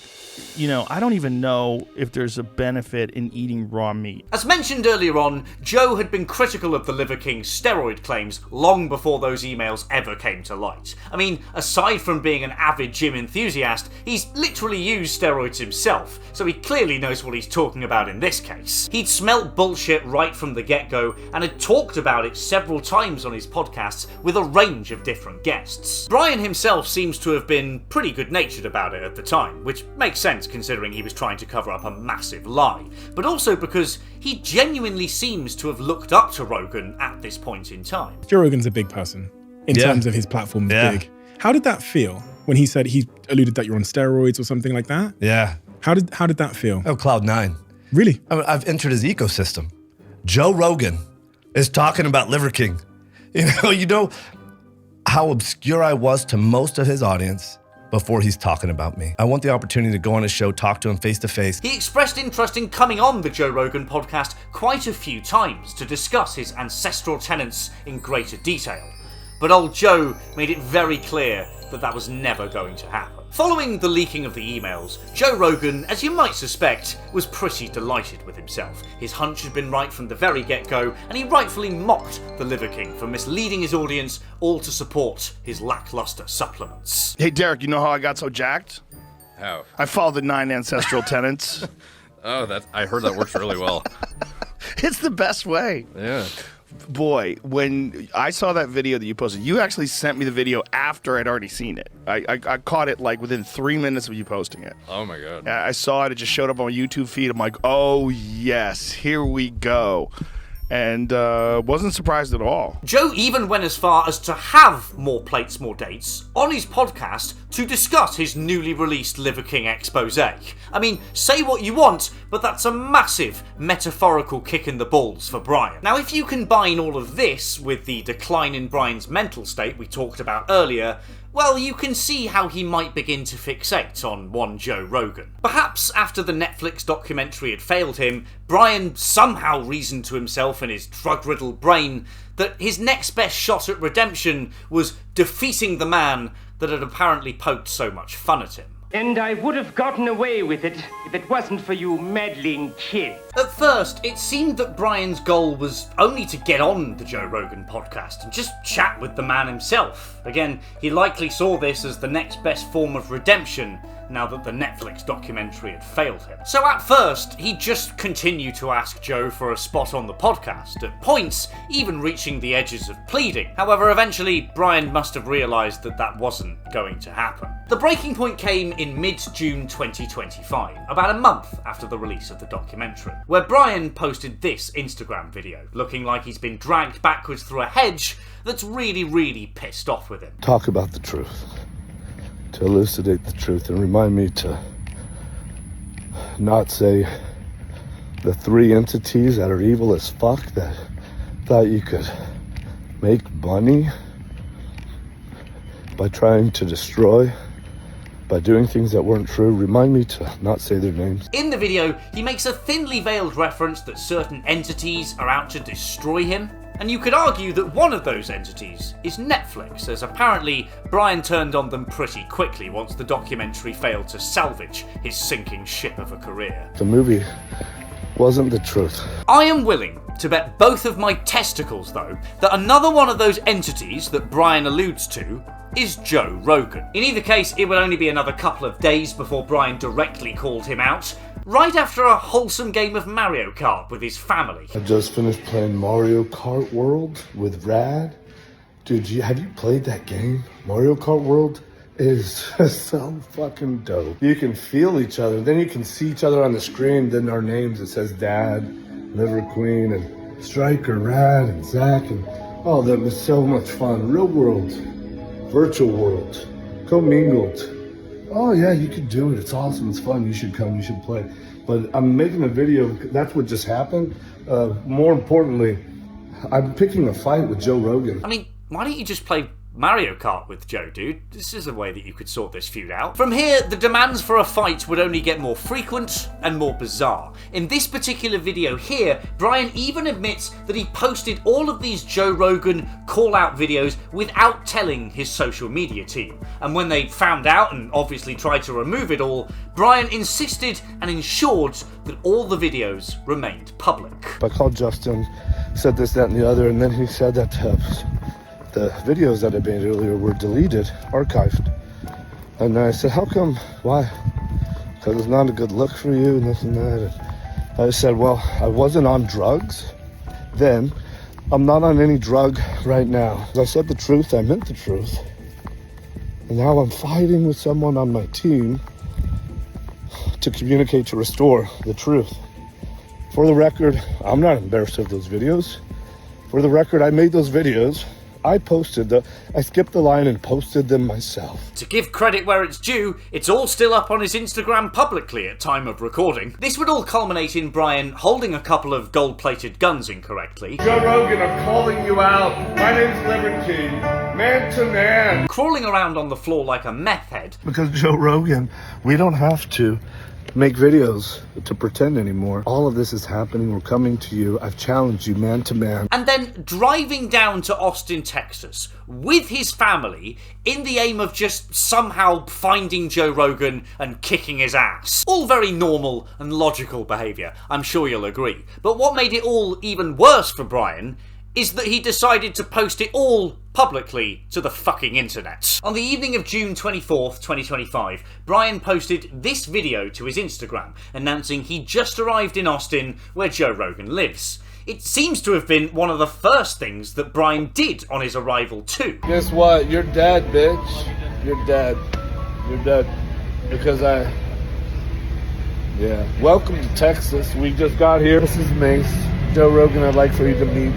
I don't even know if there's a benefit in eating raw meat. As mentioned earlier on, Joe had been critical of the Liver King's steroid claims long before those emails ever came to light. I mean, aside from being an avid gym enthusiast, he's literally used steroids himself, so he clearly knows what he's talking about in this case. He'd smelt bullshit right from the get-go and had talked about it several times on his podcasts with a range of different guests. Brian himself seems to have been pretty good-natured about it at the time, which makes sense considering he was trying to cover up a massive lie, but also because he genuinely seems to have looked up to Rogan at this point in time. Joe Rogan's a big person in terms of his platform. Big. How did that feel when he said, he alluded that you're on steroids or something like that? Yeah. How did that feel? Oh, Cloud 9. Really? I mean, I've entered his ecosystem. Joe Rogan is talking about Liver King. You know how obscure I was to most of his audience before he's talking about me. I want the opportunity to go on his show, talk to him face to face. He expressed interest in coming on the Joe Rogan podcast quite a few times to discuss his ancestral tenets in greater detail. But old Joe made it very clear that was never going to happen. Following the leaking of the emails, Joe Rogan, as you might suspect, was pretty delighted with himself. His hunch had been right from the very get-go, and he rightfully mocked the Liver King for misleading his audience, all to support his lackluster supplements. Hey, Derek, you know how I got so jacked? How? I followed the 9 ancestral tenets. Oh, I heard that works really well. It's the best way. Yeah. Boy, when I saw that video that you posted, you actually sent me the video after I'd already seen it. I caught it like within 3 minutes of you posting it. Oh my God. I saw it. It just showed up on my YouTube feed. I'm like, oh yes, here we go. And wasn't surprised at all. Joe even went as far as to have More Plates, More Dates on his podcast to discuss his newly released Liver King expose. I mean, say what you want, but that's a massive metaphorical kick in the balls for Brian. Now, if you combine all of this with the decline in Brian's mental state we talked about earlier, well, you can see how he might begin to fixate on one Joe Rogan. Perhaps after the Netflix documentary had failed him, Brian somehow reasoned to himself in his drug-riddled brain that his next best shot at redemption was defeating the man that had apparently poked so much fun at him. And I would have gotten away with it if it wasn't for you meddling kids. At first, it seemed that Brian's goal was only to get on the Joe Rogan podcast and just chat with the man himself. Again, he likely saw this as the next best form of redemption now that the Netflix documentary had failed him. So at first, he just continued to ask Joe for a spot on the podcast, at points even reaching the edges of pleading. However, eventually, Brian must have realised that wasn't going to happen. The breaking point came in mid-June 2025, about a month after the release of the documentary, where Brian posted this Instagram video, looking like he's been dragged backwards through a hedge that's really, really pissed off with him. Talk about the truth. To elucidate the truth and remind me to not say the three entities that are evil as fuck that thought you could make money by trying to destroy, by doing things that weren't true. Remind me to not say their names. In the video, he makes a thinly veiled reference that certain entities are out to destroy him. And you could argue that one of those entities is Netflix, as apparently Brian turned on them pretty quickly once the documentary failed to salvage his sinking ship of a career. The movie wasn't the truth. I am willing to bet both of my testicles, though, that another one of those entities that Brian alludes to is Joe Rogan. In either case, it would only be another couple of days before Brian directly called him out, right after a wholesome game of Mario Kart with his family. I just finished playing Mario Kart World with Rad. Dude, have you played that game? Mario Kart World is just so fucking dope. You can feel each other, then you can see each other on the screen, then our names, it says Dad, Liver Queen, and Striker, Rad, and Zach, and oh, that was so much fun. Real world, virtual world, commingled. Oh yeah, you could do it. It's awesome. It's fun. You should come. You should play. But I'm making a video. That's what just happened. More importantly, I'm picking a fight with Joe Rogan. I mean, why don't you just play Mario Kart with Joe, dude? This is a way that you could sort this feud out. From here, the demands for a fight would only get more frequent and more bizarre. In this particular video here, Brian even admits that he posted all of these Joe Rogan call-out videos without telling his social media team. And when they found out and obviously tried to remove it all, Brian insisted and ensured that all the videos remained public. I called Justin, said this, that, and the other, and then he said that the videos that I made earlier were deleted, archived. And I said, how come? Why? Because it's not a good look for you and this and that. And I said, well, I wasn't on drugs then. I'm not on any drug right now. I said the truth, I meant the truth. And now I'm fighting with someone on my team to communicate, to restore the truth. For the record, I'm not embarrassed of those videos. For the record, I made those videos. I skipped the line and posted them myself. To give credit where it's due, it's all still up on his Instagram publicly at time of recording. This would all culminate in Brian holding a couple of gold-plated guns incorrectly. Joe Rogan, I'm calling you out. My name's Liver King, man to man. Crawling around on the floor like a meth head. Because Joe Rogan, we don't have to make videos to pretend anymore. All of this is happening. We're coming to you. I've challenged you man to man. And then driving down to Austin, Texas with his family in the aim of just somehow finding Joe Rogan and kicking his ass. All very normal and logical behaviour, I'm sure you'll agree. But what made it all even worse for Brian is that he decided to post it all publicly to the fucking internet. On the evening of June 24th, 2025, Brian posted this video to his Instagram, announcing he just arrived in Austin, where Joe Rogan lives. It seems to have been one of the first things that Brian did on his arrival too. Guess what? You're dead, bitch. You're dead. You're dead. Because yeah. Welcome to Texas. We just got here. This is Mace. Joe Rogan, I'd like for you to meet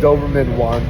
Doberman 1.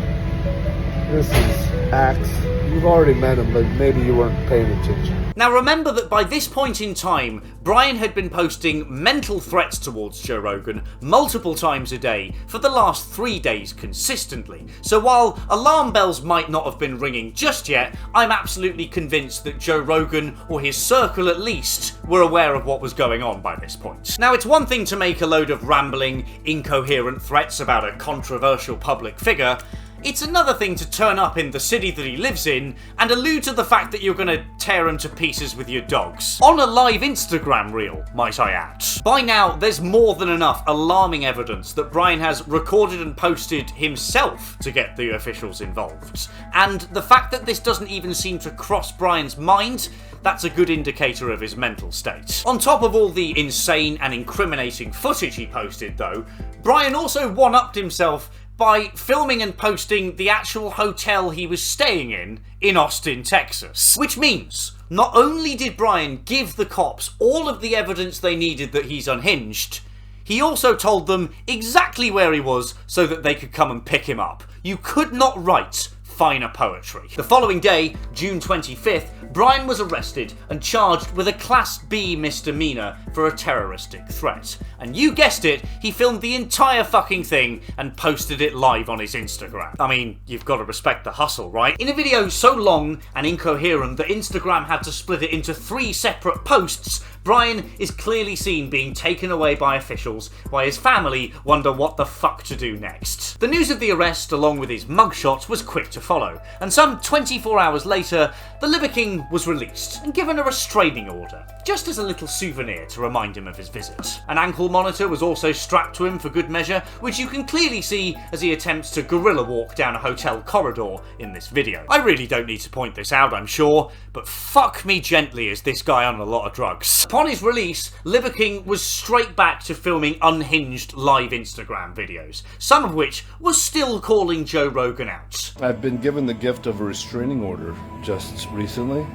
This is Axe. You've already met him, but maybe you weren't paying attention. Now remember that by this point in time, Brian had been posting mental threats towards Joe Rogan multiple times a day for the last 3 days consistently. So while alarm bells might not have been ringing just yet, I'm absolutely convinced that Joe Rogan, or his circle at least, were aware of what was going on by this point. Now it's one thing to make a load of rambling, incoherent threats about a controversial public figure. It's another thing to turn up in the city that he lives in and allude to the fact that you're gonna tear him to pieces with your dogs. On a live Instagram reel, might I add. By now, there's more than enough alarming evidence that Brian has recorded and posted himself to get the officials involved. And the fact that this doesn't even seem to cross Brian's mind, that's a good indicator of his mental state. On top of all the insane and incriminating footage he posted though, Brian also one-upped himself by filming and posting the actual hotel he was staying in Austin, Texas. Which means, not only did Brian give the cops all of the evidence they needed that he's unhinged, he also told them exactly where he was so that they could come and pick him up. You could not write finer poetry. The following day, June 25th, Brian was arrested and charged with a Class B misdemeanor for a terroristic threat. And you guessed it, he filmed the entire fucking thing and posted it live on his Instagram. I mean, you've got to respect the hustle, right? In a video so long and incoherent that Instagram had to split it into 3 separate posts, Brian is clearly seen being taken away by officials, while his family wonder what the fuck to do next. The news of the arrest, along with his mugshot, was quick to follow, and some 24 hours later, the Liver King was released and given a restraining order, just as a little souvenir to remind him of his visit. An ankle monitor was also strapped to him for good measure, which you can clearly see as he attempts to gorilla walk down a hotel corridor in this video. I really don't need to point this out, I'm sure, but fuck me gently is this guy on a lot of drugs. Upon his release, Liver King was straight back to filming unhinged live Instagram videos, some of which was still calling Joe Rogan out. I've been given the gift of a restraining order just recently.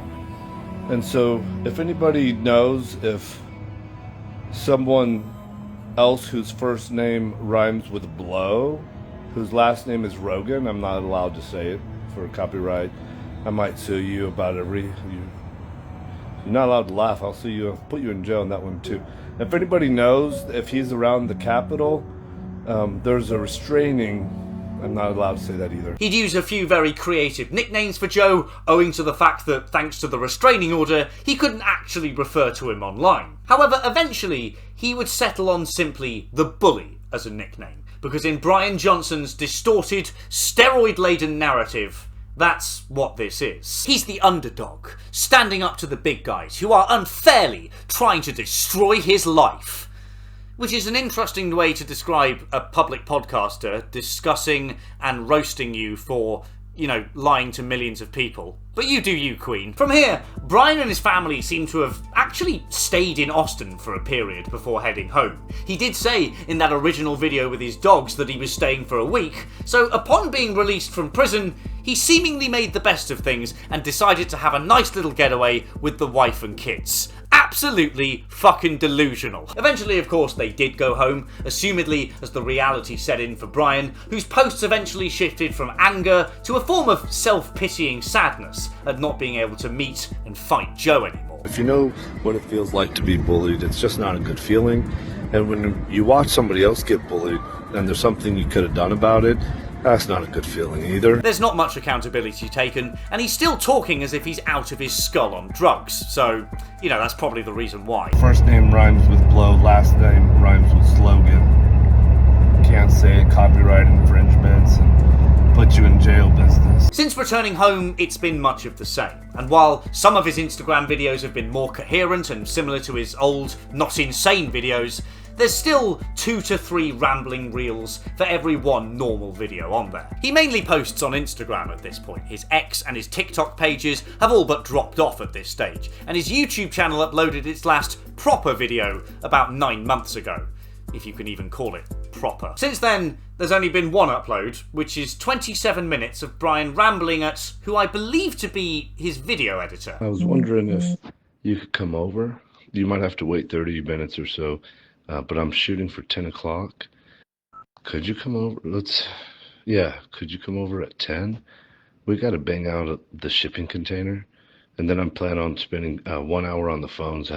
And so if anybody knows if someone else whose first name rhymes with blow, whose last name is Rogan, I'm not allowed to say it for copyright. I might sue you about you're not allowed to laugh. I'll sue you. I'll put you in jail on that one too. If anybody knows if he's around the Capitol, there's a restraining. I'm not allowed to say that either. He'd use a few very creative nicknames for Joe, owing to the fact that, thanks to the restraining order, he couldn't actually refer to him online. However, eventually, he would settle on simply the Bully as a nickname, because in Brian Johnson's distorted, steroid-laden narrative, that's what this is. He's the underdog, standing up to the big guys who are unfairly trying to destroy his life. Which is an interesting way to describe a public podcaster discussing and roasting you for, you know, lying to millions of people. But you do you, Queen. From here, Brian and his family seem to have actually stayed in Austin for a period before heading home. He did say in that original video with his dogs that he was staying for a week, so upon being released from prison, he seemingly made the best of things and decided to have a nice little getaway with the wife and kids. Absolutely fucking delusional. Eventually, of course, they did go home, assumedly as the reality set in for Brian, whose posts eventually shifted from anger to a form of self-pitying sadness at not being able to meet and fight Joe anymore. If you know what it feels like to be bullied, it's just not a good feeling. And when you watch somebody else get bullied and there's something you could have done about it, that's not a good feeling either. There's not much accountability taken, and he's still talking as if he's out of his skull on drugs, so, you know, that's probably the reason why. First name rhymes with blow, last name rhymes with slogan. Can't say it, copyright infringements, and put you in jail business. Since returning home, it's been much of the same, and while some of his Instagram videos have been more coherent and similar to his old, not insane videos, there's still 2 to 3 rambling reels for every one normal video on there. He mainly posts on Instagram at this point. His X and his TikTok pages have all but dropped off at this stage, and his YouTube channel uploaded its last proper video about 9 months ago, if you can even call it proper. Since then, there's only been one upload, which is 27 minutes of Brian rambling at who I believe to be his video editor. I was wondering if you could come over. You might have to wait 30 minutes or so. But I'm shooting for 10 o'clock. Could you come over? Could you come over at 10? We got to bang out the shipping container. And then I'm planning on spending 1 hour on the phones.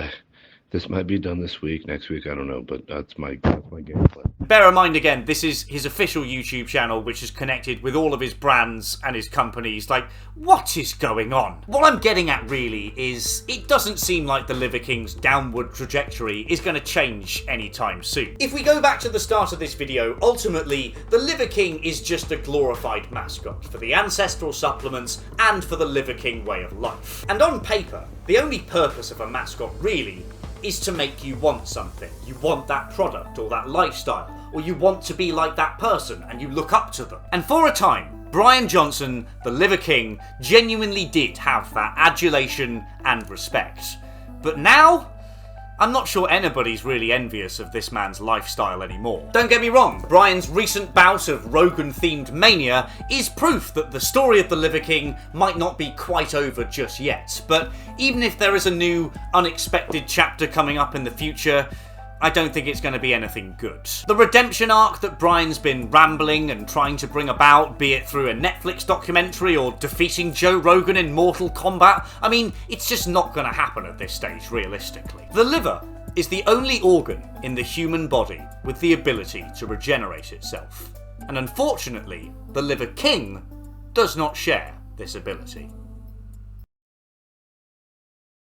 This might be done this week, next week, I don't know, but that's my game plan. Bear in mind, again, this is his official YouTube channel, which is connected with all of his brands and his companies. Like, what is going on? What I'm getting at, really, is it doesn't seem like the Liver King's downward trajectory is going to change anytime soon. If we go back to the start of this video, ultimately, the Liver King is just a glorified mascot for the ancestral supplements and for the Liver King way of life. And on paper, the only purpose of a mascot, really, is to make you want something. You want that product or that lifestyle, or you want to be like that person and you look up to them. And for a time, Brian Johnson, the Liver King, genuinely did have that adulation and respect. But now, I'm not sure anybody's really envious of this man's lifestyle anymore. Don't get me wrong, Brian's recent bout of Rogan-themed mania is proof that the story of the Liver King might not be quite over just yet, but even if there is a new, unexpected chapter coming up in the future, I don't think it's going to be anything good. The redemption arc that Brian's been rambling and trying to bring about, be it through a Netflix documentary or defeating Joe Rogan in Mortal Kombat, I mean, it's just not going to happen at this stage, realistically. The liver is the only organ in the human body with the ability to regenerate itself. And unfortunately, the Liver King does not share this ability.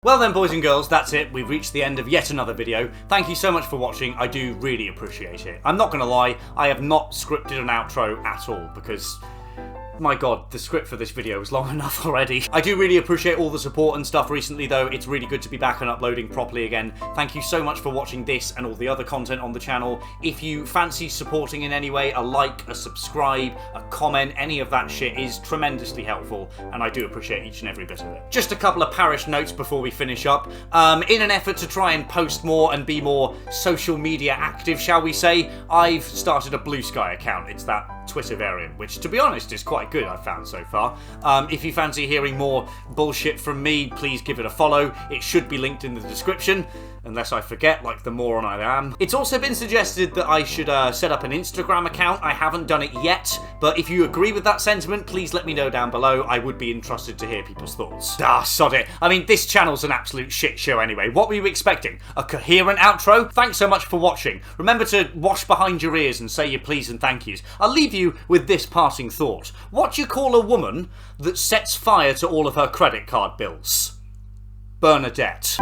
Well then, boys and girls, that's it. We've reached the end of yet another video. Thank you so much for watching. I do really appreciate it. I'm not going to lie, I have not scripted an outro at all because, my god, the script for this video is long enough already. I do really appreciate all the support and stuff recently though. It's really good to be back and uploading properly again. Thank you so much for watching this and all the other content on the channel. If you fancy supporting in any way, a like, a subscribe, a comment, any of that shit is tremendously helpful, and I do appreciate each and every bit of it. Just a couple of parish notes before we finish up. In an effort to try and post more and be more social media active, shall we say, I've started a Blue Sky account. It's that Twitter variant, which to be honest is quite good, I've found so far. If you fancy hearing more bullshit from me, please give it a follow. It should be linked in the description, unless I forget like the moron I am. It's also been suggested that I should set up an Instagram account. I haven't done it yet, but if you agree with that sentiment, please let me know down below. I would be interested to hear people's thoughts. Ah, sod it. I mean, this channel's an absolute shit show anyway. What were you expecting? A coherent outro? Thanks so much for watching. Remember to wash behind your ears and say your please and thank yous. I'll leave you with this parting thought. What do you call a woman that sets fire to all of her credit card bills? Bernadette.